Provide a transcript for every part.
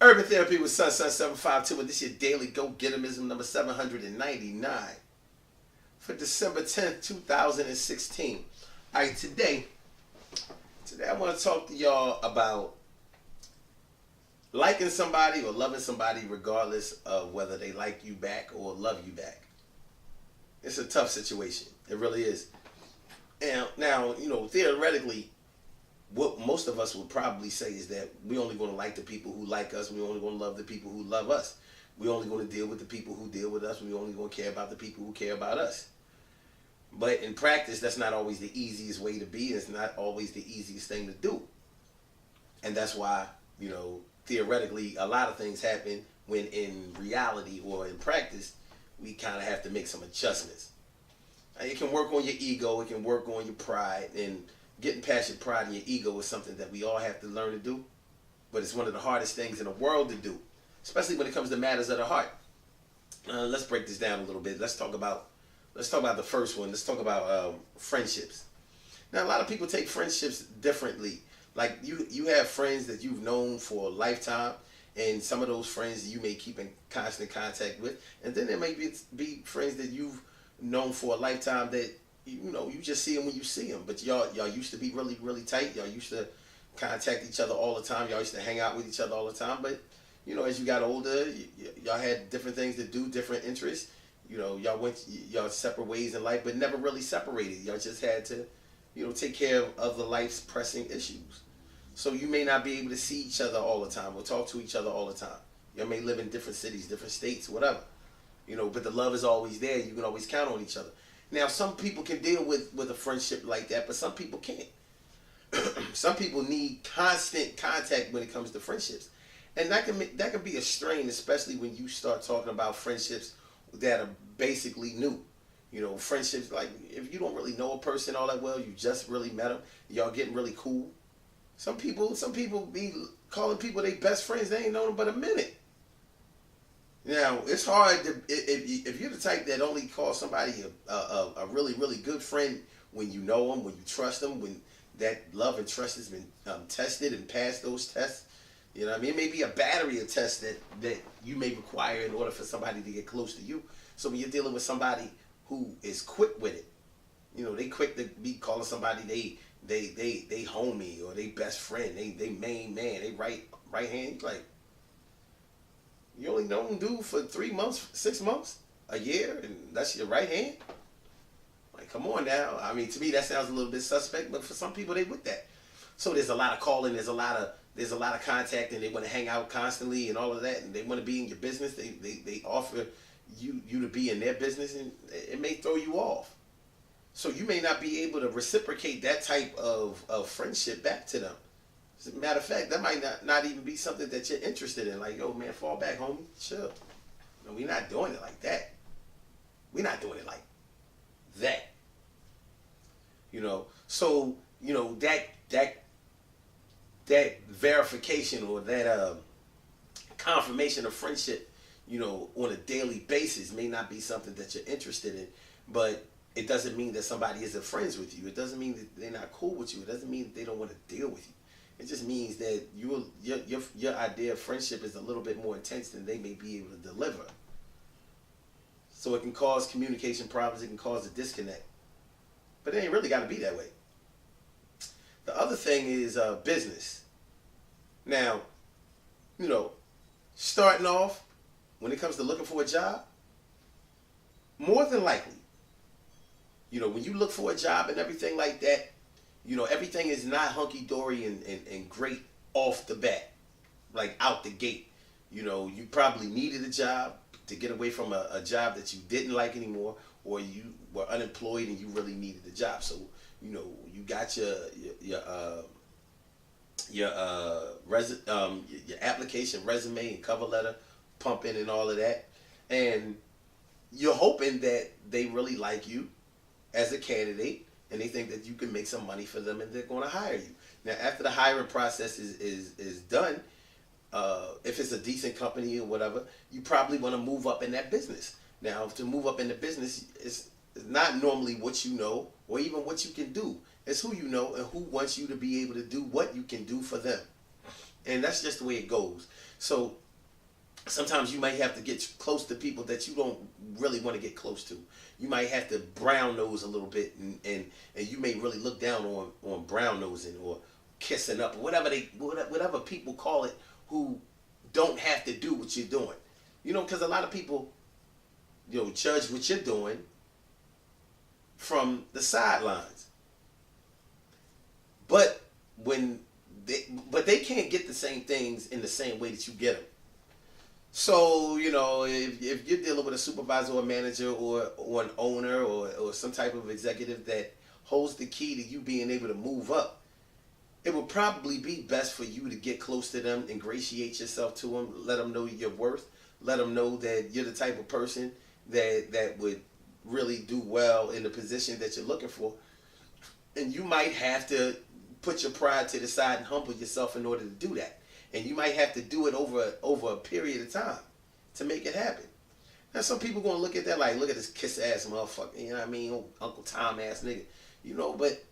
Urban Therapy with Sun752, and this is your daily go-getterism number 799 for December 10th, 2016. All right, today I want to talk to y'all about liking somebody or loving somebody regardless of whether they like you back or love you back. It's a tough situation. It really is. Now, theoretically, what most of us would probably say is that we only going to like the people who like us. We only going to love the people who love us. We only going to deal with the people who deal with us. We only going to care about the people who care about us. But in practice, that's not always the easiest way to be. It's not always the easiest thing to do. And that's why, theoretically, a lot of things happen when in reality or in practice, we kind of have to make some adjustments. It can work on your ego. It can work on your pride. And getting past your pride and your ego is something that we all have to learn to do. But it's one of the hardest things in the world to do, especially when it comes to matters of the heart. Let's break this down a little bit. Let's talk about the first one. Let's talk about friendships. Now, a lot of people take friendships differently. Like you have friends that you've known for a lifetime, and some of those friends you may keep in constant contact with, and then there may be friends that you've known for a lifetime that you just see them when you see them. But y'all used to be really, really tight. Y'all used to contact each other all the time. Y'all used to hang out with each other all the time. But as you got older, y'all had different things to do, different interests. Y'all went y'all separate ways in life, but never really separated. Y'all just had to, take care of other life's pressing issues. So you may not be able to see each other all the time or talk to each other all the time. Y'all may live in different cities, different states, whatever. But the love is always there. You can always count on each other. Now, some people can deal with a friendship like that, but some people can't. Some people need constant contact when it comes to friendships. And that can be a strain, especially when you start talking about friendships that are basically new. Friendships like if you don't really know a person all that well, you just really met them, y'all getting really cool. Some people be calling people their best friends. They ain't known them but a minute. Now, it's hard to, if you're the type that only calls somebody a really, really good friend when you know them, when you trust them, when that love and trust has been tested and passed those tests. It may be a battery of tests that you may require in order for somebody to get close to you. So when you're dealing with somebody who is quick with it, they quick to be calling somebody they homie or they best friend, they main man, they right hand, like, you only known dude for 3 months, 6 months, a year, and that's your right hand? Like, come on now. I mean, to me, that sounds a little bit suspect, but for some people, they with that. So there's a lot of calling, there's a lot of contact, and they want to hang out constantly and all of that, and they want to be in your business. They offer you to be in their business, and it may throw you off. So you may not be able to reciprocate that type of friendship back to them. As a matter of fact, that might not even be something that you're interested in. Like, yo, man, fall back, homie. Chill. No, we're not doing it like that. We're not doing it like that. So, that verification or that confirmation of friendship, on a daily basis may not be something that you're interested in. But it doesn't mean that somebody isn't friends with you. It doesn't mean that they're not cool with you. It doesn't mean that they don't want to deal with you. It just means that your idea of friendship is a little bit more intense than they may be able to deliver. So it can cause communication problems. It can cause a disconnect. But it ain't really got to be that way. The other thing is business. Now, starting off, when it comes to looking for a job, more than likely, when you look for a job and everything like that, everything is not hunky-dory and great off the bat, like out the gate. You probably needed a job to get away from a job that you didn't like anymore, or you were unemployed and you really needed a job. So, you got your application, resume, and cover letter pumping and all of that, and you're hoping that they really like you as a candidate, and they think that you can make some money for them, and they're going to hire you. Now, after the hiring process is done, if it's a decent company or whatever, you probably want to move up in that business. Now, to move up in the business is not normally what you know or even what you can do. It's who you know and who wants you to be able to do what you can do for them. And that's just the way it goes. So sometimes you might have to get close to people that you don't really want to get close to. You might have to brown nose a little bit, and you may really look down on brown nosing or kissing up or whatever people call it, who don't have to do what you're doing. You know, because a lot of people, you know, judge what you're doing from the sidelines. But they can't get the same things in the same way that you get them. So, you know, if you're dealing with a supervisor or a manager or an owner or some type of executive that holds the key to you being able to move up, it would probably be best for you to get close to them, ingratiate yourself to them, let them know your worth, let them know that you're the type of person that would really do well in the position that you're looking for. And you might have to put your pride to the side and humble yourself in order to do that. And you might have to do it over a period of time to make it happen. Now, some people going to look at that like, look at this kiss ass motherfucker, you know what I mean, old Uncle Tom ass nigga, you know, but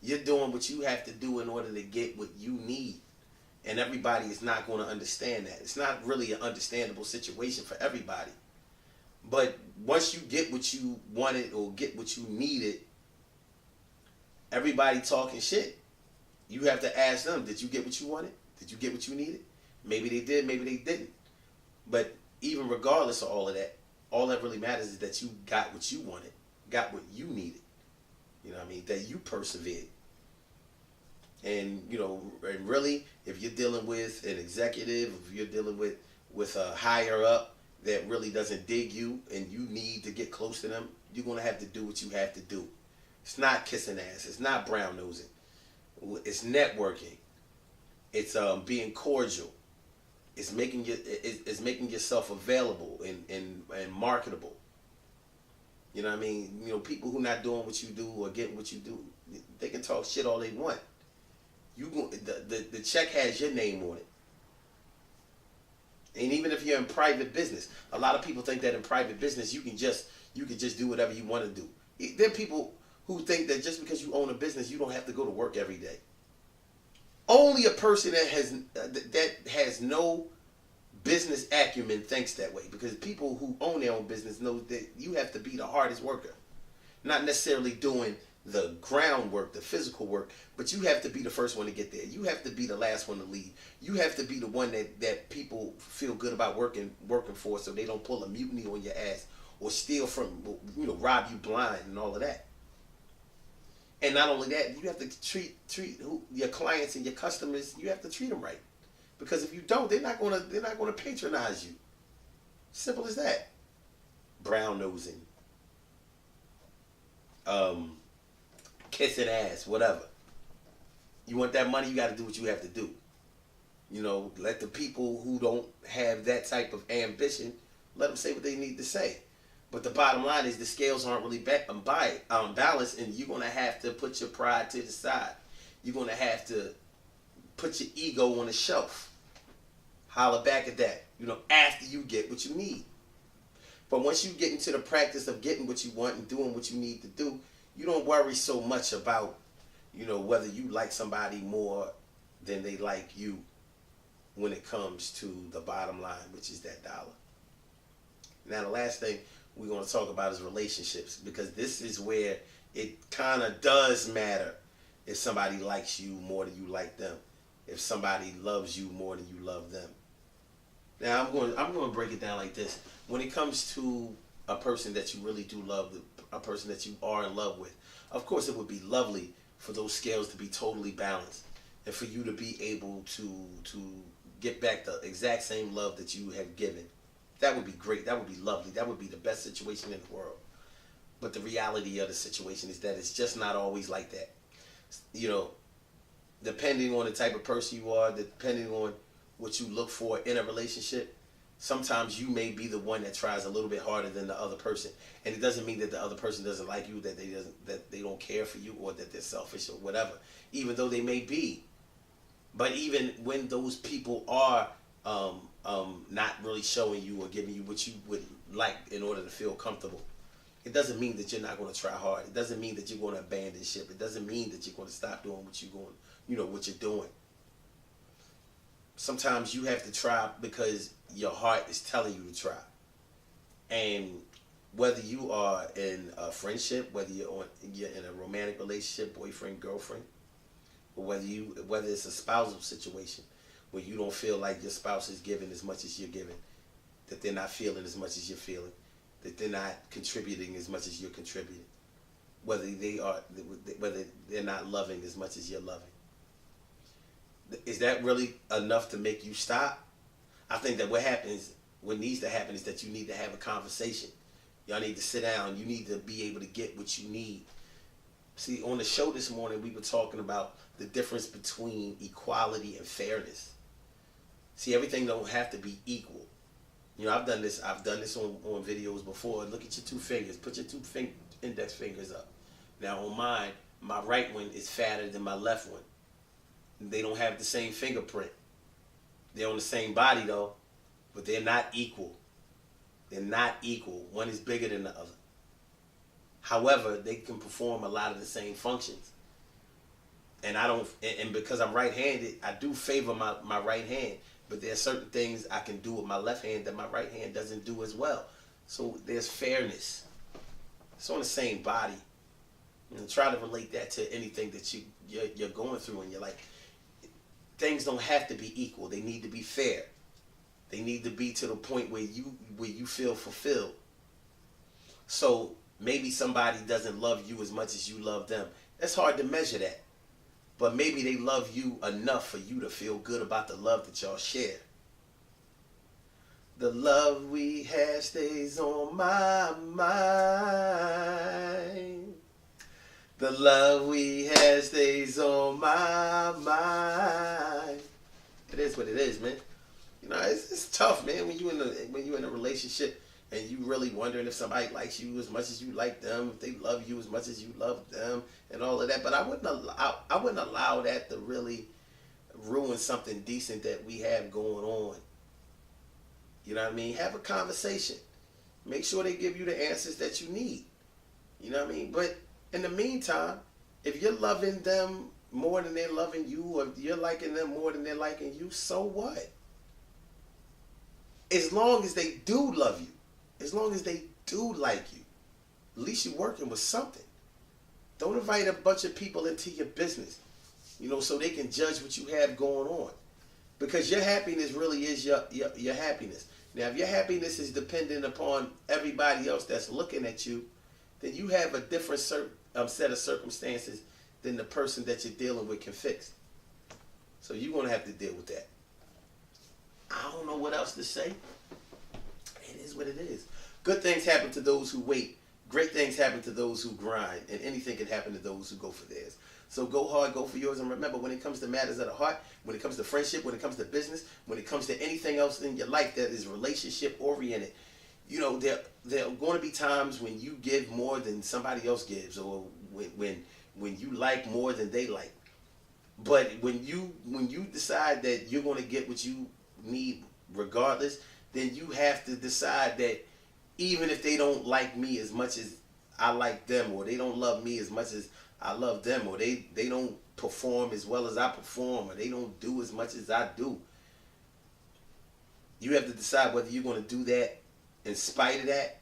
you're doing what you have to do in order to get what you need. And everybody is not going to understand that. It's not really an understandable situation for everybody. But once you get what you wanted or get what you needed, everybody talking shit. You have to ask them, did you get what you wanted? Did you get what you needed? Maybe they did, maybe they didn't. But even regardless of all of that, all that really matters is that you got what you wanted, got what you needed. You know what I mean? That you persevered. And, you know, and really, if you're dealing with an executive, if you're dealing with a higher up that really doesn't dig you and you need to get close to them, you're going to have to do what you have to do. It's not kissing ass. It's not brown nosing. It's networking. It's being cordial. It's making yourself available and marketable. You know what I mean? You know, people who not doing what you do or getting what you do, they can talk shit all they want. The check has your name on it. And even if you're in private business, a lot of people think that in private business you can just do whatever you want to do. There are people who think that just because you own a business, you don't have to go to work every day. Only a person that has no business acumen thinks that way, because people who own their own business know that you have to be the hardest worker. Not necessarily doing the groundwork, the physical work, but you have to be the first one to get there. You have to be the last one to leave. You have to be the one that people feel good about working for, so they don't pull a mutiny on your ass or steal from, you know, rob you blind and all of that. And not only that, you have to treat your clients and your customers. You have to treat them right, because if you don't, they're not gonna patronize you. Simple as that. Brown nosing, kissing ass, whatever. You want that money, you got to do what you have to do. You know, let the people who don't have that type of ambition, let them say what they need to say. But the bottom line is the scales aren't really balanced, and you're going to have to put your pride to the side. You're going to have to put your ego on a shelf. Holler back at that, you know, after you get what you need. But once you get into the practice of getting what you want and doing what you need to do, you don't worry so much about, you know, whether you like somebody more than they like you when it comes to the bottom line, which is that dollar. Now, the last thing we're going to talk about is relationships, because this is where it kind of does matter if somebody likes you more than you like them, if somebody loves you more than you love them. Now, I'm going to break it down like this. When it comes to a person that you really do love, a person that you are in love with, of course it would be lovely for those scales to be totally balanced and for you to be able to get back the exact same love that you have given. That would be great. That would be lovely. That would be the best situation in the world. But the reality of the situation is that it's just not always like that. You know, depending on the type of person you are, depending on what you look for in a relationship, sometimes you may be the one that tries a little bit harder than the other person. And it doesn't mean that the other person doesn't like you, that they don't care for you, or that they're selfish or whatever, even though they may be. But even when those people are not really showing you or giving you what you would like in order to feel comfortable, it doesn't mean that you're not going to try hard. It doesn't mean that you're going to abandon ship. It doesn't mean that you're going to stop doing what you're doing. sometimes you have to try because your heart is telling you to try. And whether you are in a friendship, whether you're in a romantic relationship, boyfriend, girlfriend, or whether it's a spousal situation where you don't feel like your spouse is giving as much as you're giving, that they're not feeling as much as you're feeling, that they're not contributing as much as you're contributing, whether they're not loving as much as you're loving. Is that really enough to make you stop? I think that what needs to happen is that you need to have a conversation. Y'all need to sit down. You need to be able to get what you need. See, on the show this morning, we were talking about the difference between equality and fairness. See, everything don't have to be equal. You know, I've done this on videos before. Look at your two fingers. Put your index fingers up. Now on mine, my right one is fatter than my left one. They don't have the same fingerprint. They're on the same body though, but they're not equal. They're not equal. One is bigger than the other. However, they can perform a lot of the same functions. And because I'm right-handed, I do favor my right hand. But there are certain things I can do with my left hand that my right hand doesn't do as well. So there's fairness. It's on the same body. You know, try to relate that to anything that you're going through in your life. Things don't have to be equal. They need to be fair. They need to be to the point where you feel fulfilled. So maybe somebody doesn't love you as much as you love them. That's hard to measure that. But maybe they love you enough for you to feel good about the love that y'all share. The love we have stays on my mind. The love we have stays on my mind. It is what it is, man. You know, it's tough, man, when you're in a relationship and you really wondering if somebody likes you as much as you like them, if they love you as much as you love them, and all of that. But I wouldn't allow that to really ruin something decent that we have going on. You know what I mean? Have a conversation. Make sure they give you the answers that you need. You know what I mean? But in the meantime, if you're loving them more than they're loving you, or you're liking them more than they're liking you, so what? As long as they do love you, as long as they do like you, at least you're working with something. Don't invite a bunch of people into your business, you know, so they can judge what you have going on. Because your happiness really is your happiness. Now, if your happiness is dependent upon everybody else that's looking at you, then you have a different set of circumstances than the person that you're dealing with can fix. So you're going to have to deal with that. I don't know what else to say. It is what it is. Good things happen to those who wait. Great things happen to those who grind. And anything can happen to those who go for theirs. So go hard, go for yours. And remember, when it comes to matters of the heart, when it comes to friendship, when it comes to business, when it comes to anything else in your life that is relationship oriented, you know, there are going to be times when you give more than somebody else gives, or when you like more than they like. But when you decide that you're going to get what you need regardless, then you have to decide that even if they don't like me as much as I like them, or they don't love me as much as I love them, or they don't perform as well as I perform, or they don't do as much as I do, you have to decide whether you're going to do that in spite of that,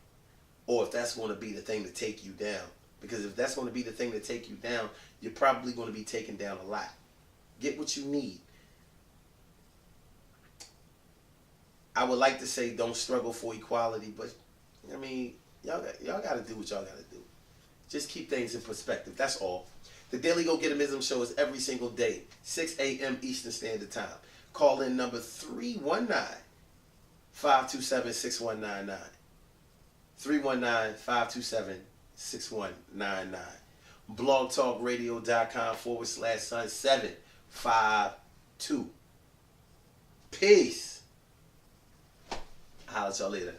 or if that's going to be the thing to take you down. Because if that's going to be the thing to take you down, you're probably going to be taken down a lot. Get what you need. I would like to say don't struggle for equality, but I mean, y'all got to do what y'all got to do. Just keep things in perspective. That's all. The Daily Go Getimism show is every single day, 6 a.m. Eastern Standard Time. Call in number 319-527-6199. 319-527-6199. blogtalkradio.com/Sun752. Peace. I'll holler at y'all later.